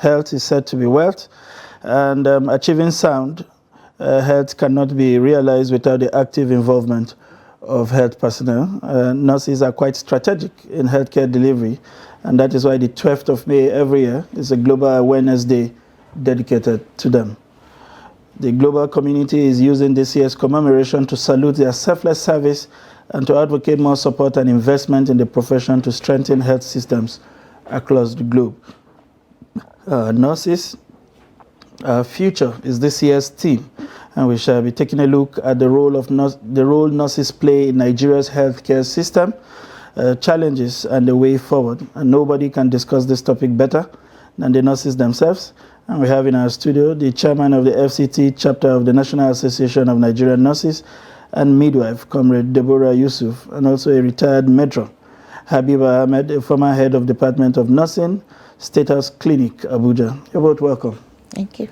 Health is said to be wealth, and achieving sound health cannot be realized without the active involvement of health personnel. Nurses are quite strategic in healthcare delivery, and that is why the 12th of May every year is a Global Awareness Day dedicated to them. The global community is using this year's commemoration to salute their selfless service and to advocate more support and investment in the profession to strengthen health systems across the globe. Nurses, our future is this year's theme, and we shall be taking a look at the role nurses play in Nigeria's healthcare system, challenges and the way forward. And nobody can discuss this topic better than the nurses themselves. And we have in our studio the chairman of the FCT chapter of the National Association of Nigerian Nurses and Midwife, Comrade Deborah Yusuf, and also a retired matron, Habiba Ahmed, a former head of Department of Nursing, State House Clinic, Abuja. You're both welcome. Thank you.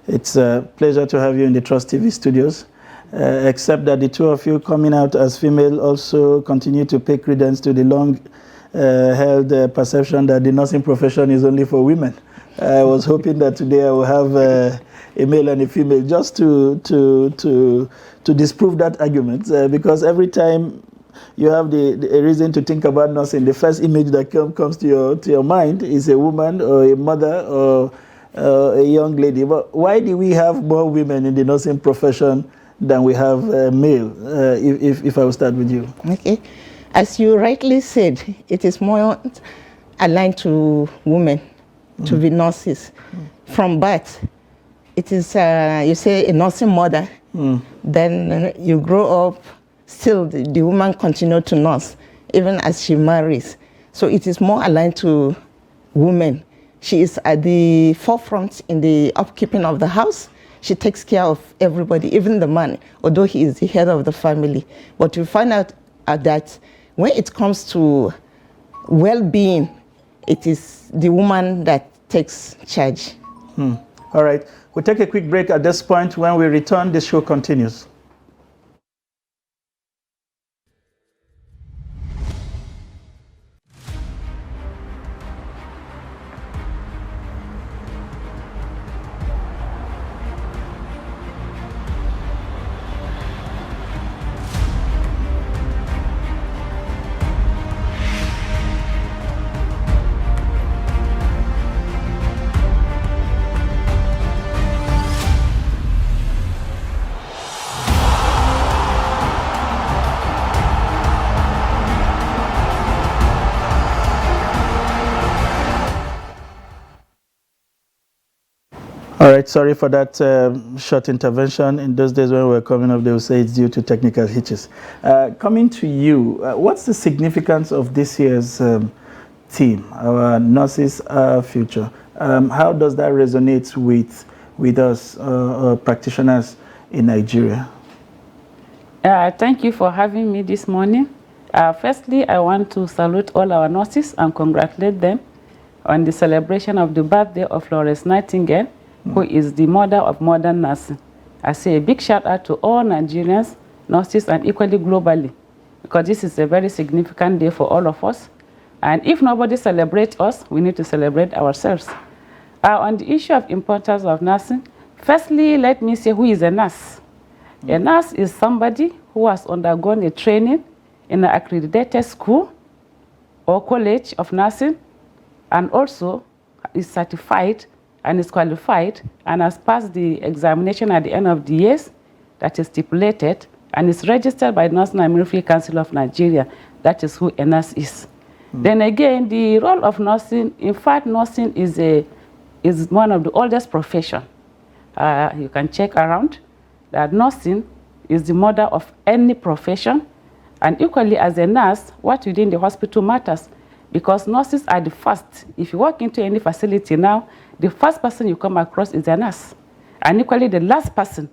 It's a pleasure to have you in the Trust TV studios, except that the two of you coming out as female also continue to pay credence to the long-held perception that the nursing profession is only for women. I was hoping that today I will have a male and a female just to disprove that argument, because every time you have a reason to think about nursing, the first image that comes to your mind is a woman or a mother or a young lady. But why do we have more women in the nursing profession than we have male? If I will start with you. Okay. As you rightly said, it is more aligned to women to be nurses. From birth, it is, you say, a nursing mother. Then you grow up, still the woman continues to nurse, even as she marries. So it is more aligned to women. She is at the forefront in the upkeeping of the house. She takes care of everybody, even the man, although he is the head of the family. But you find out that when it comes to well-being, it is the woman that takes charge. All right. We'll take a quick break at this point. When we return, the show continues. All right, sorry for that short intervention. In those days when we were coming up, they would say it's due to technical hitches. Coming to you, what's the significance of this year's theme, our Nurses, Our Future? How does that resonate with us practitioners in Nigeria? Thank you for having me this morning. Firstly, I want to salute all our nurses and congratulate them on the celebration of the birthday of Florence Nightingale, who is the mother of modern nursing. I say a big shout out to all Nigerians, nurses, and equally globally, because this is a very significant day for all of us. And if nobody celebrates us, we need to celebrate ourselves. On the issue of importance of nursing, firstly, let me say who is a nurse. A nurse is somebody who has undergone a training in an accredited school or college of nursing, and also is certified and is qualified and has passed the examination at the end of the years that is stipulated and is registered by the Nursing and Midwifery Council of Nigeria. That is who a nurse is. Then again, the role of nursing, in fact, nursing is one of the oldest professions. You can check around that nursing is the mother of any profession, and equally as a nurse, what you do in the hospital matters, because nurses are the first. If you walk into any facility now, the first person you come across is a nurse. And equally, the last person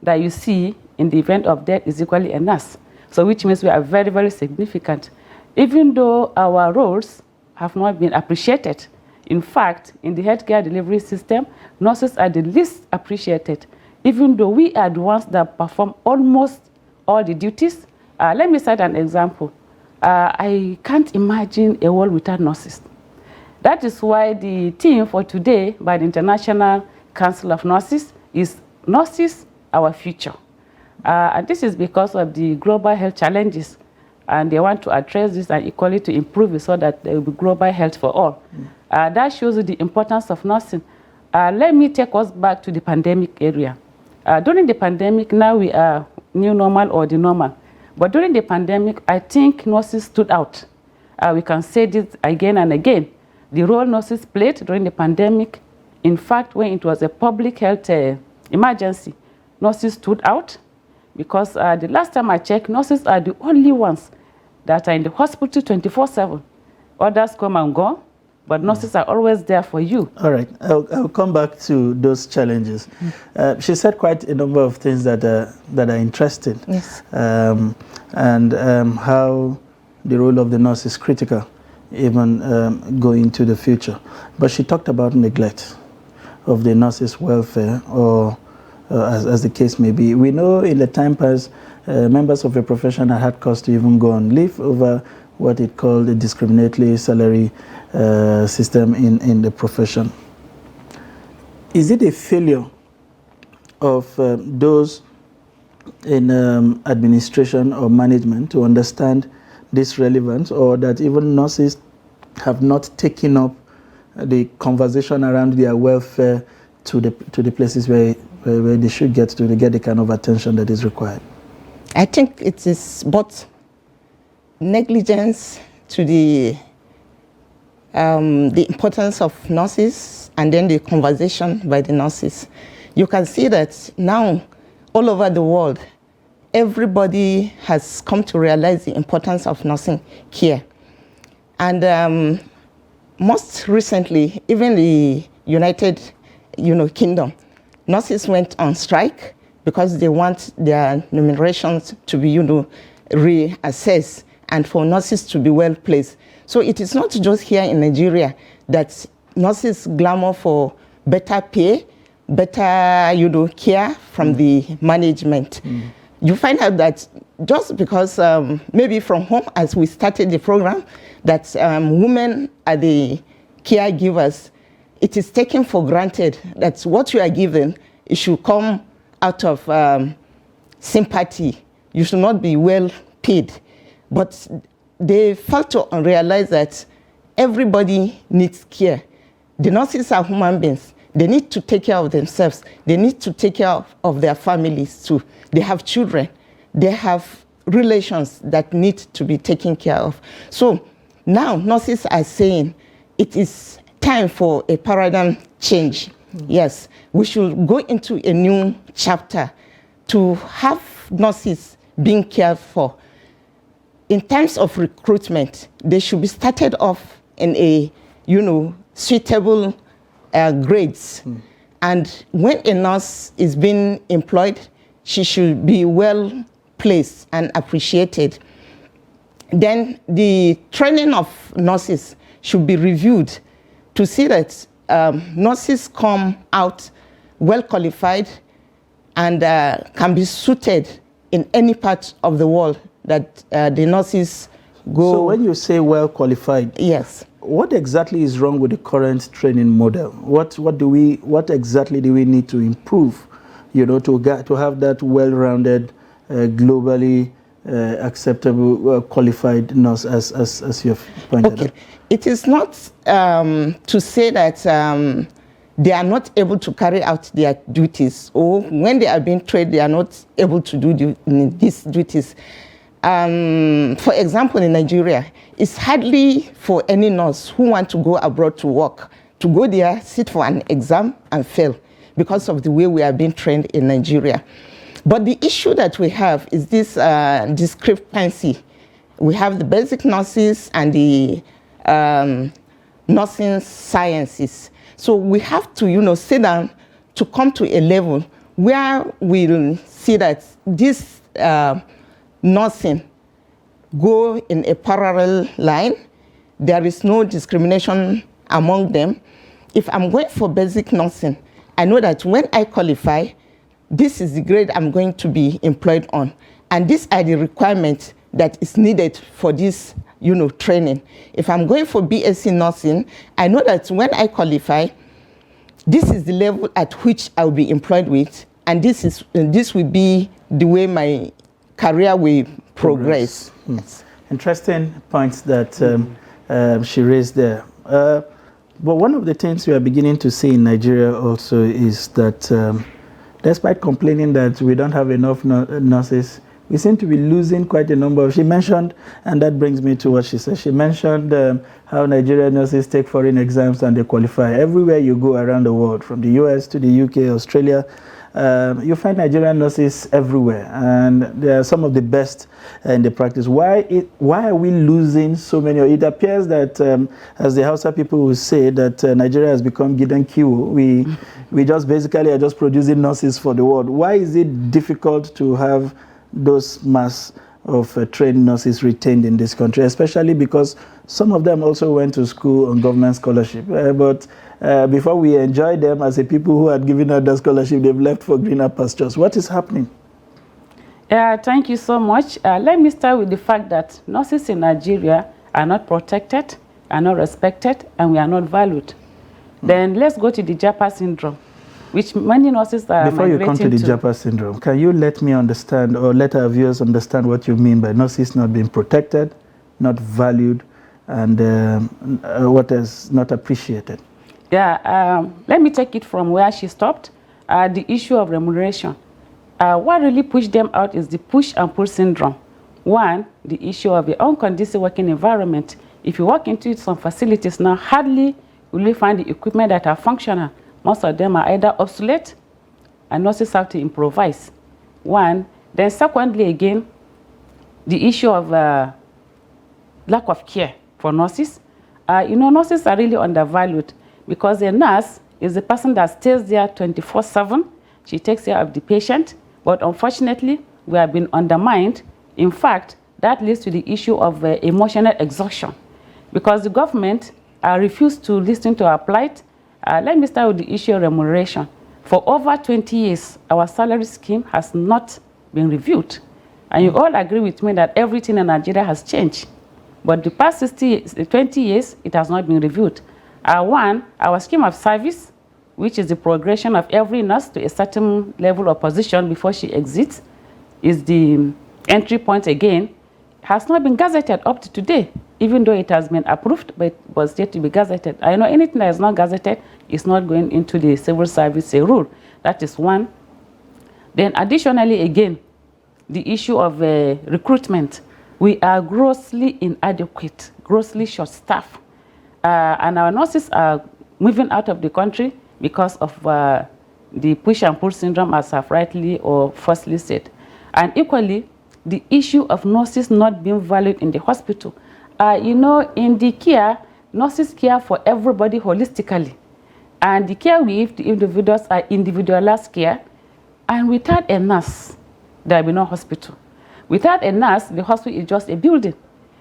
that you see in the event of death is equally a nurse. So which means we are very, very significant. Even though our roles have not been appreciated, in fact, in the healthcare delivery system, nurses are the least appreciated, even though we are the ones that perform almost all the duties. Let me cite an example. I can't imagine a world without nurses. That is why the theme for today by the International Council of Nurses is Nurses, Our Future. And this is because of the global health challenges, and they want to address this and equally to improve it so that there will be global health for all. That shows you the importance of nursing. Let me take us back to the pandemic area. During the pandemic, now we are new normal or the normal. But during the pandemic, I think nurses stood out. We can say this again and again. The role nurses played during the pandemic, in fact, when it was a public health emergency, nurses stood out because the last time I checked, nurses are the only ones that are in the hospital 24/7. Others come and go, but nurses are always there for you. All right, I'll come back to those challenges. She said quite a number of things that are interesting. Yes. And how the role of the nurse is critical, even going into the future. But she talked about neglect of the nurses' welfare, or as the case may be. We know in the time past, members of the profession had cause to even go on leave over what it called a discriminatory salary system in the profession. Is it a failure of those in administration or management to understand this relevance, or that even nurses have not taken up the conversation around their welfare to the places where they should get to get the kind of attention that is required? I think it is both negligence to the importance of nurses and then the conversation by the nurses. You can see that now all over the world, everybody has come to realize the importance of nursing care. And most recently, even the United Kingdom, nurses went on strike because they want their remunerations to be reassessed and for nurses to be well placed. So it is not just here in Nigeria that nurses clamor for better pay, better care from the management. You find out that just because maybe from home, as we started the program, that women are the caregivers, it is taken for granted that what you are given, it should come out of sympathy. You should not be well paid. But they fail to realize that everybody needs care. The nurses are human beings. They need to take care of themselves. They need to take care of their families too. They have children. They have relations that need to be taken care of. So now nurses are saying it is time for a paradigm change. Yes, we should go into a new chapter to have nurses being cared for. In terms of recruitment, they should be started off in a, suitable grades. And when a nurse is being employed, she should be well placed and appreciated. Then the training of nurses should be reviewed to see that nurses come out well qualified and can be suited in any part of the world that the nurses go. So when you say well qualified, yes, what exactly is wrong with the current training model? What exactly do we need to improve, to have that well-rounded, globally acceptable, qualified nurse, as you've pointed out? It is not to say that they are not able to carry out their duties, or when they are being trained, they are not able to do these duties. For example, in Nigeria, it's hardly for any nurse who want to go abroad to work, to go there, sit for an exam and fail because of the way we are being trained in Nigeria. But the issue that we have is this discrepancy. We have the basic nurses and the nursing sciences. So we have to, sit down to come to a level where we'll see that this nursing go in a parallel line. There is no discrimination among them. If I'm going for basic nursing, I know that when I qualify, this is the grade I'm going to be employed on. And these are the requirements that is needed for this, training. If I'm going for BSc nursing, I know that when I qualify, this is the level at which I will be employed with, and this will be the way my career will progress. Yes. Interesting points that she raised there. But one of the things we are beginning to see in Nigeria also is that despite complaining that we don't have enough nurses, we seem to be losing quite a number of, she mentioned, and that brings me to what she said. She mentioned how Nigerian nurses take foreign exams and they qualify. Everywhere you go around the world, from the US to the UK, Australia, you find Nigerian nurses everywhere, and they are some of the best in the practice. Why are we losing so many? It appears that, as the Hausa people will say, that Nigeria has become gidan kiwo. We just basically are just producing nurses for the world. Why is it difficult to have those mass of trained nurses retained in this country, especially because some of them also went to school on government scholarship. But before we enjoy them as a people who had given out the scholarship, they've left for greener pastures. What is happening? Thank you so much. Let me start with the fact that nurses in Nigeria are not protected, are not respected, and we are not valued. Then let's go to the Japa syndrome, which many nurses are Before you come to the Japa syndrome, can you let me understand, or let our viewers understand what you mean by nurses not being protected, not valued, and what is not appreciated? Yeah, let me take it from where she stopped. The issue of remuneration. What really pushed them out is the push and pull syndrome. One, the issue of the unconducive working environment. If you walk into some facilities now, hardly will you find the equipment that are functional. Most of them are either obsolete, and nurses have to improvise. One. Then secondly, again, the issue of lack of care for nurses. Nurses are really undervalued because a nurse is the person that stays there 24/7. She takes care of the patient, but unfortunately, we have been undermined. In fact, that leads to the issue of emotional exhaustion because the government refused to listen to our plight. Let me start with the issue of remuneration. For over 20 years, our salary scheme has not been reviewed. And you all agree with me that everything in Nigeria has changed. But the past 20 years, it has not been reviewed. One, our scheme of service, which is the progression of every nurse to a certain level of position before she exits, is the entry point again, has not been gazetted up to today, even though it has been approved, but it was yet to be gazetted. I know anything that is not gazetted is not going into the civil service rule. That is one. Then additionally, again, the issue of recruitment. We are grossly inadequate, grossly short-staffed. And our nurses are moving out of the country because of the push and pull syndrome, as I've rightly or falsely said. And equally, the issue of nurses not being valued in the hospital. In the care, nurses care for everybody holistically. And the care we give to individuals are individualized care. And without a nurse, there will be no hospital. Without a nurse, the hospital is just a building.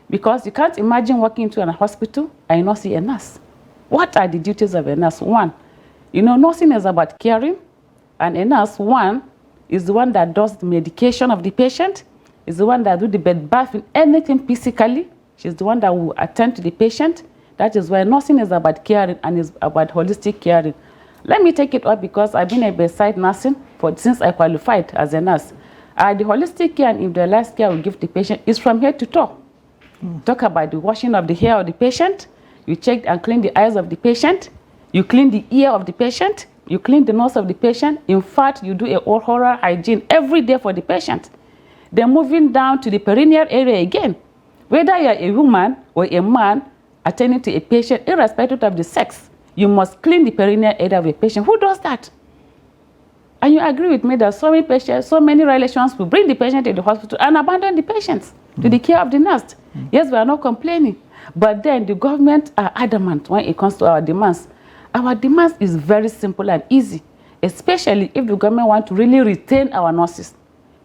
Because you can't imagine walking into a hospital and not see a nurse. What are the duties of a nurse? One, nursing is about caring. And a nurse, one, is the one that does the medication of the patient, is the one that do the bed bathing, anything physically. She's the one that will attend to the patient. That is why nursing is about caring and is about holistic caring. Let me take it up because I've been a bedside nursing since I qualified as a nurse. The holistic care and individualized care we give the patient is from head to toe. Talk about the washing of the hair of the patient. You check and clean the eyes of the patient. You clean the ear of the patient. You clean the nose of the patient. In fact, you do a oral hygiene every day for the patient. Then moving down to the perineal area again. Whether you're a woman or a man attending to a patient, irrespective of the sex, you must clean the perineal area of a patient. Who does that? And you agree with me that so many patients, so many relations will bring the patient to the hospital and abandon the patients to the care of the nurse. Yes, we are not complaining. But then the government are adamant when it comes to our demands. Our demands is very simple and easy, especially if the government want to really retain our nurses.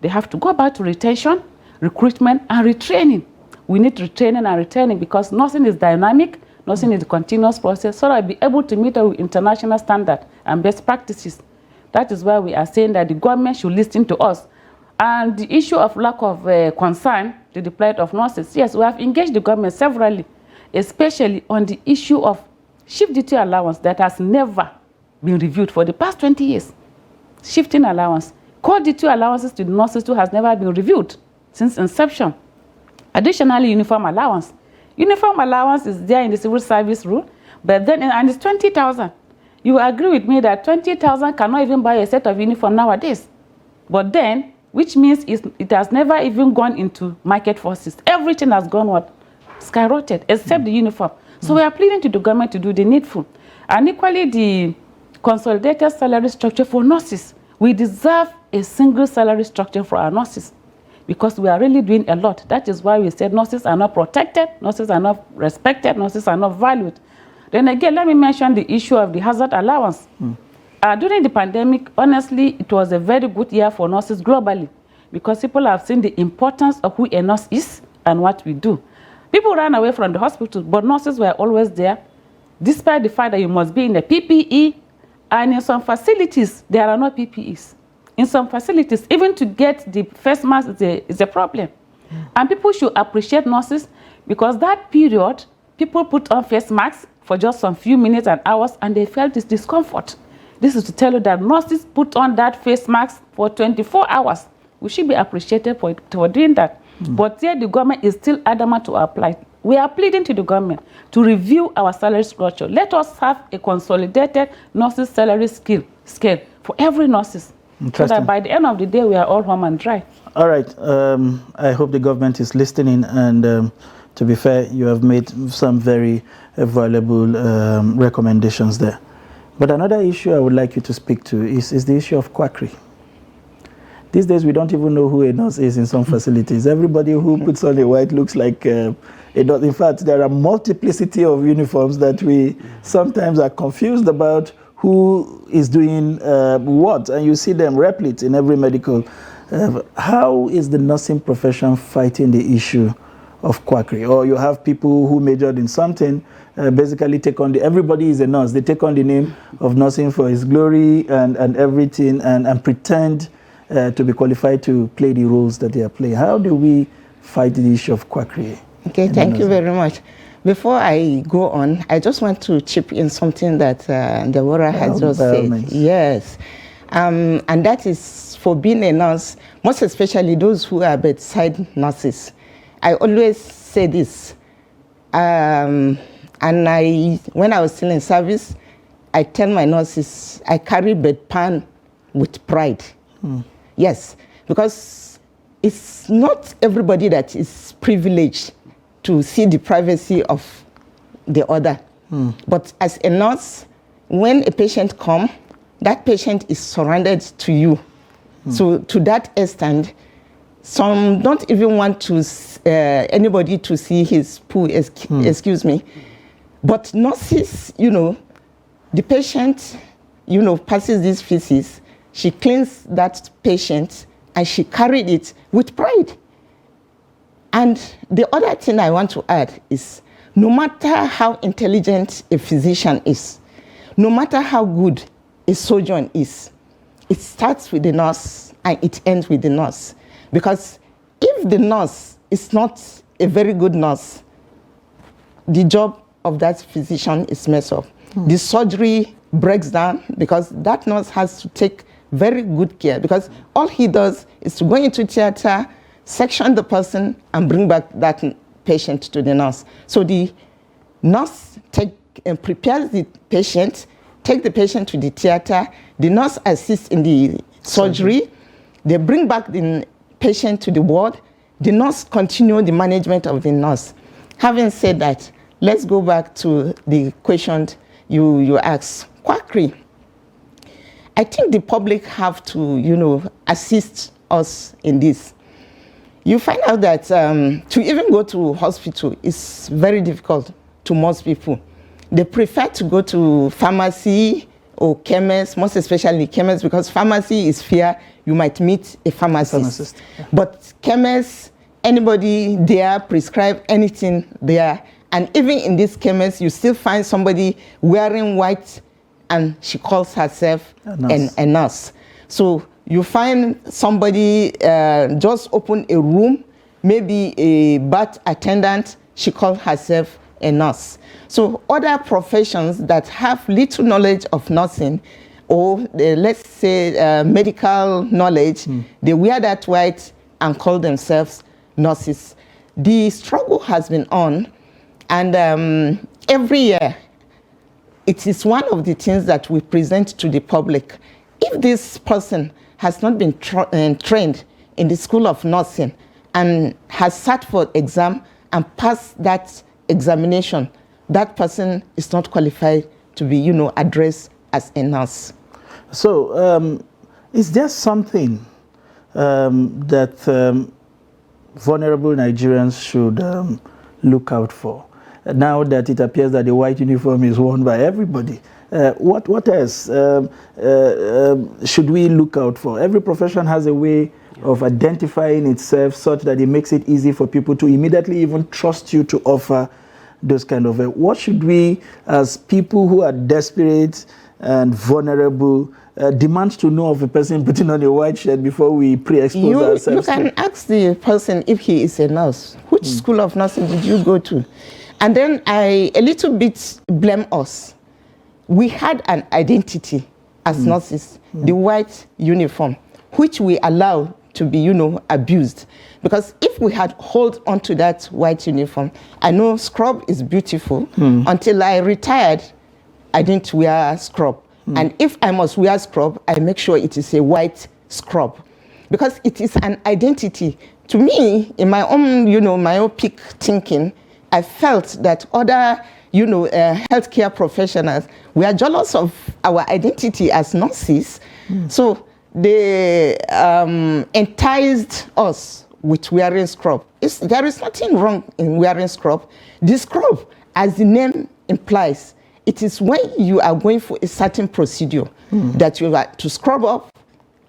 They have to go back to retention, recruitment, and retraining. We need retraining and retraining because nursing is dynamic, nursing is a continuous process, so that we'll be able to meet our international standard and best practices. That is why we are saying that the government should listen to us. And the issue of lack of concern to the plight of nurses. Yes, we have engaged the government severally, especially on the issue of shift duty allowance that has never been reviewed for the past 20 years. Shifting allowance. Core duty allowances to the nurses too has never been reviewed since inception. Additionally, uniform allowance. Uniform allowance is there in the civil service rule, but then, and it's 20,000. You agree with me that 20,000 cannot even buy a set of uniform nowadays. But then, which means it has never even gone into market forces. Everything has gone what? Skyrocketed, except the uniform. So we are pleading to the government to do the needful. And equally, the consolidated salary structure for nurses. We deserve a single salary structure for our nurses because we are really doing a lot. That is why we said nurses are not protected, nurses are not respected, nurses are not valued. Then again, let me mention the issue of the hazard allowance. During the pandemic, honestly, it was a very good year for nurses globally because people have seen the importance of who a nurse is and what we do. People ran away from the hospital, but nurses were always there, despite the fact that you must be in a PPE, and in some facilities, there are no PPEs. In some facilities, even to get the face mask is a problem. And people should appreciate nurses because that period, people put on face masks for just some few minutes and hours, and they felt this discomfort. This is to tell you that nurses put on that face mask for 24 hours. We should be appreciated for doing that. But here the government is still adamant to apply. We are pleading to the government to review our salary structure. Let us have a consolidated nurses salary scale for every nurses. So that by the end of the day, we are all home and dry. All right. I hope the government is listening. And to be fair, you have made some very valuable recommendations there. But another issue I would like you to speak to is the issue of quackery. These days, we don't even know who a nurse is in some facilities. Everybody who puts on a white looks like a nurse. In fact, there are multiplicity of uniforms that we sometimes are confused about who is doing what. And you see them replete in every medical. How is the nursing profession fighting the issue of quackery? Or you have people who majored in something, basically take on everybody is a nurse. They take on the name of nursing for its glory and everything and pretend to be qualified to play the roles that they are playing. How do we fight the issue of quackery? Okay, thank you very much. Before I go on, I just want to chip in something that Deborah has just said. Yes, and that is for being a nurse, most especially those who are bedside nurses. I always say this, and when I was still in service, I tell my nurses, I carry bedpan with pride. Yes, because it's not everybody that is privileged to see the privacy of the other. But as a nurse, when a patient comes, that patient is surrounded to you. So to that extent, some don't even want to anybody to see his poo, excuse me. But nurses, the patient, passes these feces, she cleans that patient and she carried it with pride. And the other thing I want to add is, no matter how intelligent a physician is, no matter how good a surgeon is, it starts with the nurse and it ends with the nurse. Because if the nurse is not a very good nurse, the job of that physician is messed up. The surgery breaks down because that nurse has to take very good care, because all he does is to go into theater, section the person, and bring back that patient to the nurse. So the nurse prepares the patient, take the patient to the theater, the nurse assists in the surgery, they bring back the patient to the ward, the nurse continues the management of the nurse. Having said that, let's go back to the question you asked, quackery. I think the public have to, assist us in this. You find out that to even go to hospital is very difficult to most people. They prefer to go to pharmacy or chemist, most especially chemist, because pharmacy is fear you might meet a pharmacist. Yeah. But chemist, anybody there prescribe anything there. And even in this chemist, you still find somebody wearing white and she calls herself a nurse. So you find somebody just open a room, maybe a birth attendant, she calls herself a nurse. So other professions that have little knowledge of nursing, or let's say medical knowledge, they wear that white and call themselves nurses. The struggle has been on, and every year, it is one of the things that we present to the public. If this person has not been trained in the School of Nursing and has sat for exam and passed that examination, that person is not qualified to be, addressed as a nurse. So, is there something that vulnerable Nigerians should look out for? Now that it appears that the white uniform is worn by everybody, what else should we look out for? Every profession has a way of identifying itself such that it makes it easy for people to immediately even trust you to offer those kind of what should we, as people who are desperate and vulnerable, demand to know of a person putting on a white shirt before we pre-expose ourselves? You can ask the person if he is a nurse. Which school of nursing did you go to? And then I a little bit blame us. We had an identity as nurses, the white uniform, which we allow to be, abused. Because if we had hold on to that white uniform, I know scrub is beautiful. Until I retired, I didn't wear scrub. And if I must wear scrub, I make sure it is a white scrub. Because it is an identity. To me, in my own, myopic thinking, I felt that other, healthcare professionals, we are jealous of our identity as nurses. So they enticed us with wearing scrub. There is nothing wrong in wearing scrub. The scrub, as the name implies, it is when you are going for a certain procedure that you are to scrub up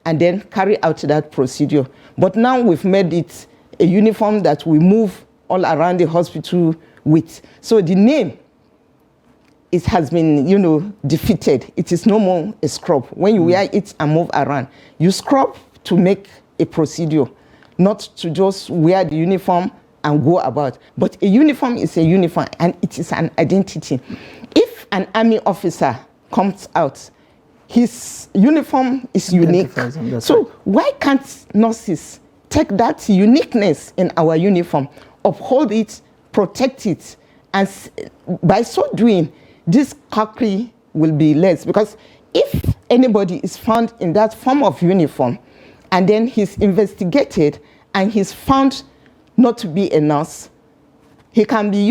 and then carry out that procedure. But now we've made it a uniform that we move all around the hospital with. So the name, it has been, defeated. It is no more a scrub. When you wear it and move around, you scrub to make a procedure, not to just wear the uniform and go about. But a uniform is a uniform, and it is an identity. If an army officer comes out, his uniform is unique. So why can't nurses take that uniqueness in our uniform, uphold it, protect it, and by so doing, this quackery will be less? Because if anybody is found in that form of uniform, and then he's investigated and he's found not to be a nurse, he can be,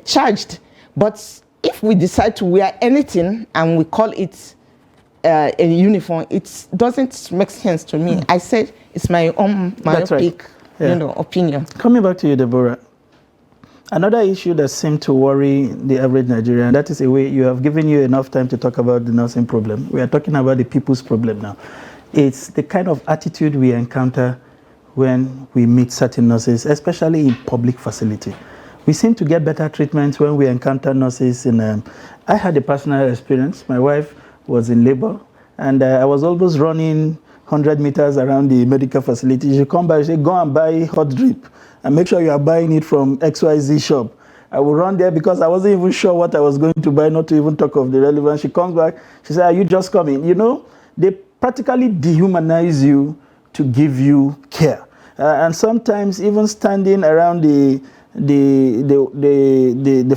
charged. But if we decide to wear anything and we call it a uniform, it doesn't make sense to me. I said it's my own myopic, opinion. Coming back to you, Deborah, another issue that seemed to worry the average Nigerian, that is a way you have given you enough time to talk about the nursing problem. We are talking about the people's problem now. It's the kind of attitude we encounter when we meet certain nurses, especially in public facility. We seem to get better treatment when we encounter nurses in... I had a personal experience. My wife was in labor, and I was almost running 100 meters around the medical facility. She come by, she say, go and buy hot drip, and make sure you are buying it from XYZ shop. I will run there because I wasn't even sure what I was going to buy, not to even talk of the relevance. She comes back, she said, are you just coming? They practically dehumanize you to give you care. And sometimes even standing around the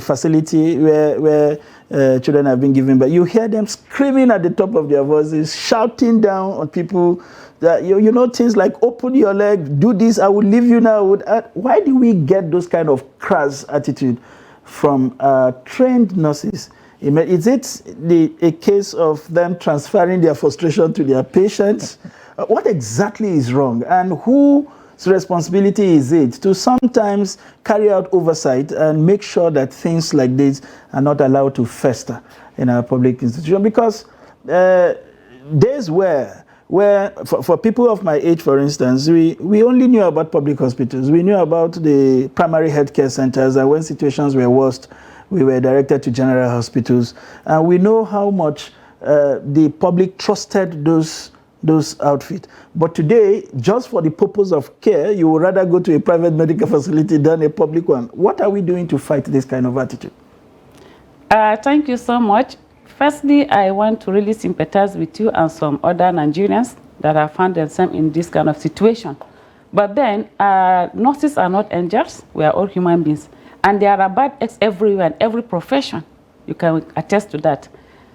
facility where children have been given, but you hear them screaming at the top of their voices, shouting down on people that, things like, open your leg, do this, I will leave you now. Why do we get those kind of crass attitude from trained nurses? Is it a case of them transferring their frustration to their patients? What exactly is wrong? And whose responsibility is it to sometimes carry out oversight and make sure that things like this are not allowed to fester in our public institution? Because days where for people of my age, for instance, we only knew about public hospitals. We knew about the primary healthcare centers, and when situations were worst, we were directed to general hospitals. And we know how much the public trusted those those outfits. But today, just for the purpose of care, you would rather go to a private medical facility than a public one. What are we doing to fight this kind of attitude? Thank you so much. Firstly, I want to really sympathize with you and some other Nigerians that have found themselves in this kind of situation. But then, nurses are not angels. We are all human beings. And there are bad eggs everywhere in every profession. You can attest to that.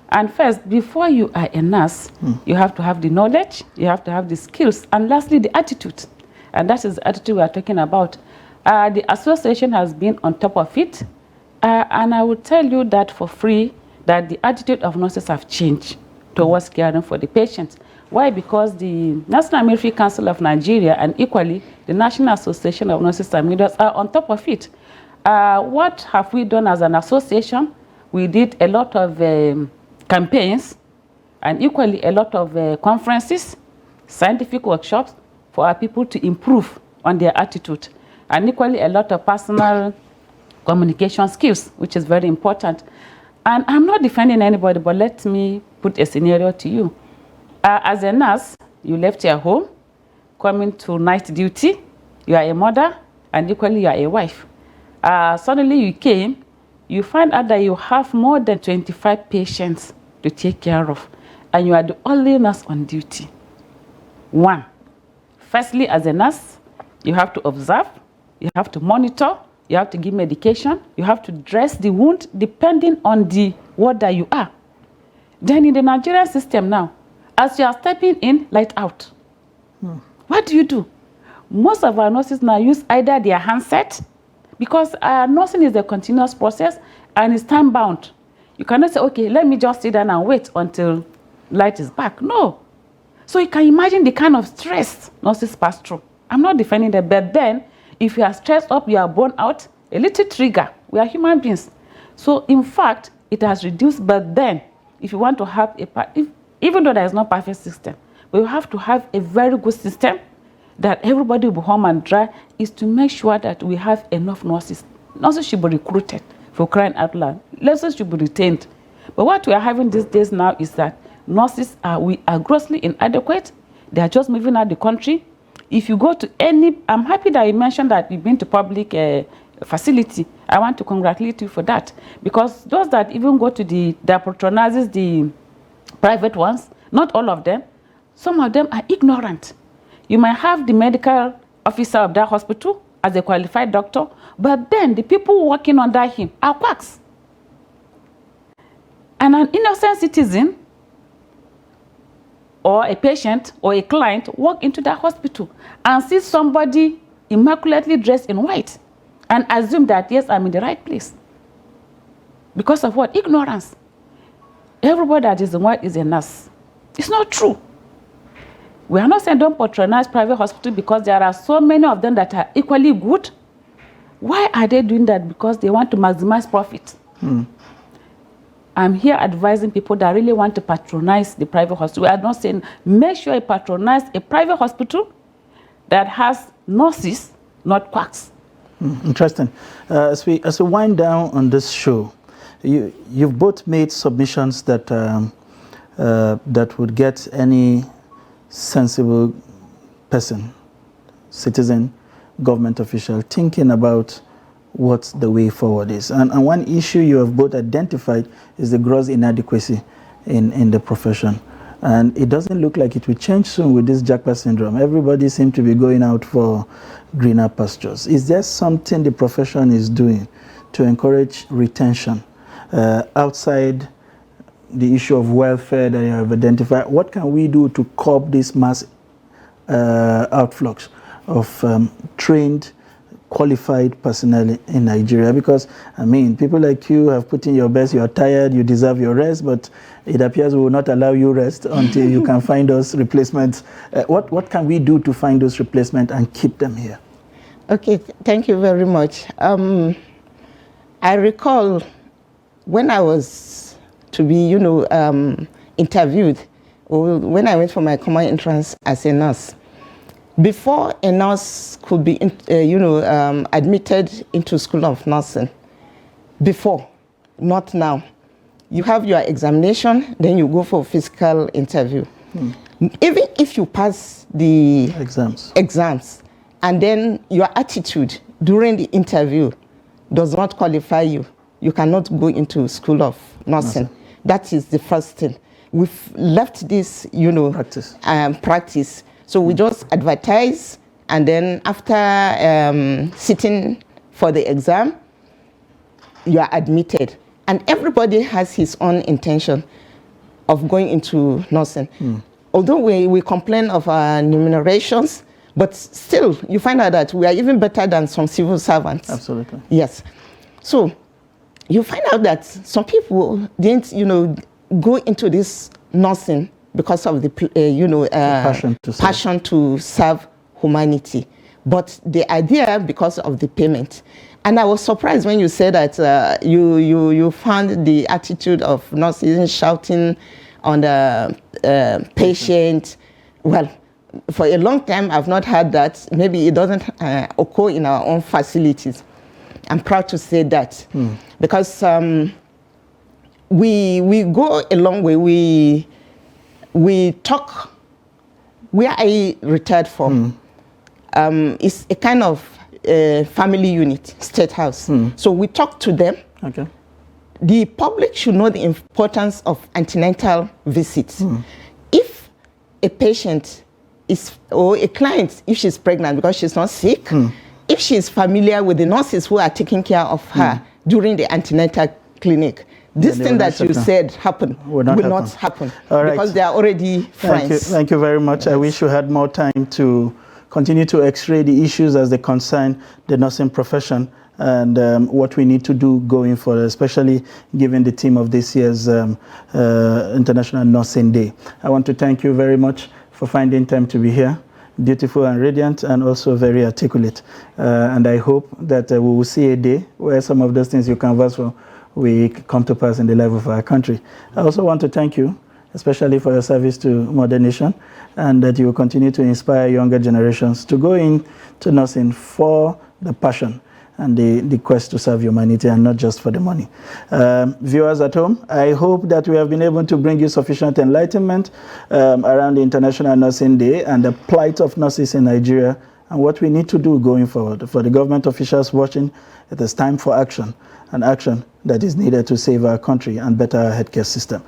And first, before you are a nurse, you have to have the knowledge, you have to have the skills, and lastly, the attitude. And that is the attitude we are talking about. The association has been on top of it. And I will tell you that for free, that the attitude of nurses have changed towards caring for the patients. Why? Because the National Military Council of Nigeria and equally the National Association of Nurses and Midwives are on top of it. What have we done as an association? We did a lot of campaigns and equally a lot of conferences, scientific workshops for our people to improve on their attitude, and equally a lot of personal communication skills, which is very important. And I'm not defending anybody, but let me put a scenario to you. As a nurse, you left your home, coming to night duty, you are a mother, and equally you are a wife. Suddenly you came, you find out that you have more than 25 patients to take care of, and you are the only nurse on duty. One, firstly, as a nurse, you have to observe, you have to monitor, you have to give medication, you have to dress the wound depending on the ward that you are. Then in the Nigerian system now, as you are stepping in, light out. What do? Most of our nurses now use either their handset, because nursing is a continuous process and it's time bound. You cannot say, okay, let me just sit down and wait until light is back. No. So you can imagine the kind of stress nurses pass through. I'm not defending that, but then if you are stressed up, you are burnt out, a little trigger. We are human beings. So in fact, it has reduced, but then if you want to have even though there is no perfect system, but you have to have a very good system that everybody will be home and dry, is to make sure that we have enough nurses. Nurses should be recruited, for crying out loud. Nurses should be retained. But what we are having these days now is that nurses we are grossly inadequate. They are just moving out the country. If you go to any, I'm happy that you mentioned that you've been to public facility. I want to congratulate you for that. Because those that even go to that patronizes the private ones, not all of them, some of them are ignorant. You might have the medical officer of that hospital as a qualified doctor, but then the people working under him are quacks. And an innocent citizen or a patient or a client walk into that hospital and see somebody immaculately dressed in white and assume that, yes, I'm in the right place. Because of what? Ignorance. Everybody that is in white is a nurse. It's not true. We are not saying don't patronize private hospitals because there are so many of them that are equally good. Why are they doing that? Because they want to maximize profit. I'm here advising people that really want to patronize the private hospital. We are not saying make sure you patronize a private hospital that has nurses, not quacks. Interesting. As we wind down on this show, you've both made submissions that that would get any sensible person, citizen, government official thinking about what the way forward is. And one issue you have both identified is the gross inadequacy in the profession. And it doesn't look like it will change soon with this jackpot syndrome. Everybody seems to be going out for greener pastures. Is there something the profession is doing to encourage retention outside the issue of welfare that you have identified? What can we do to curb this mass outflux of trained, qualified personnel in Nigeria? Because, I mean, people like you have put in your best, you are tired, you deserve your rest, but it appears we will not allow you rest until you can find those replacements. What can we do to find those replacements and keep them here? Okay, thank you very much. I recall when I was to be, interviewed, or when I went for my common entrance as a nurse. Before a nurse could be, admitted into School of Nursing, before, not now, you have your examination, then you go for physical interview. Even if you pass the exams, and then your attitude during the interview does not qualify you, you cannot go into school of nursing. That is the first thing. We've left this, practice. So we just advertise, and then after sitting for the exam, you are admitted. And everybody has his own intention of going into nursing. Although we complain of our remunerations, but still, you find out that we are even better than some civil servants. Absolutely. Yes. So you find out that some people didn't, go into this nursing because of the, passion to serve humanity, but the idea because of the payment. And I was surprised when you said that you found the attitude of nurses shouting on the patient. Well, for a long time, I've not heard that. Maybe it doesn't occur in our own facilities. I'm proud to say that because we go a long way. We talk. Where I retired from is a kind of family unit, state house. So we talk to them. Okay. The public should know the importance of antenatal visits. If a patient or a client, if she's pregnant because she's not sick, if she's familiar with the nurses who are taking care of her during the antenatal clinic, this thing that you said will not happen because they are already friends. Thank you very much. Yes. I wish you had more time to continue to x-ray the issues as they concern the nursing profession and what we need to do going forward, especially given the theme of this year's International Nursing Day. I want to thank you very much for finding time to be here. Beautiful and radiant and also very articulate. And I hope that we will see a day where some of those things you canvass for will come to pass in the life of our country. I also want to thank you, especially for your service to Mother Nation, and that you will continue to inspire younger generations to go into nursing for the passion and the quest to serve humanity and not just for the money. Viewers at home, I hope that we have been able to bring you sufficient enlightenment around the International Nursing Day and the plight of nurses in Nigeria and what we need to do going forward. For the government officials watching, it is time for action, and action that is needed to save our country and better our healthcare system.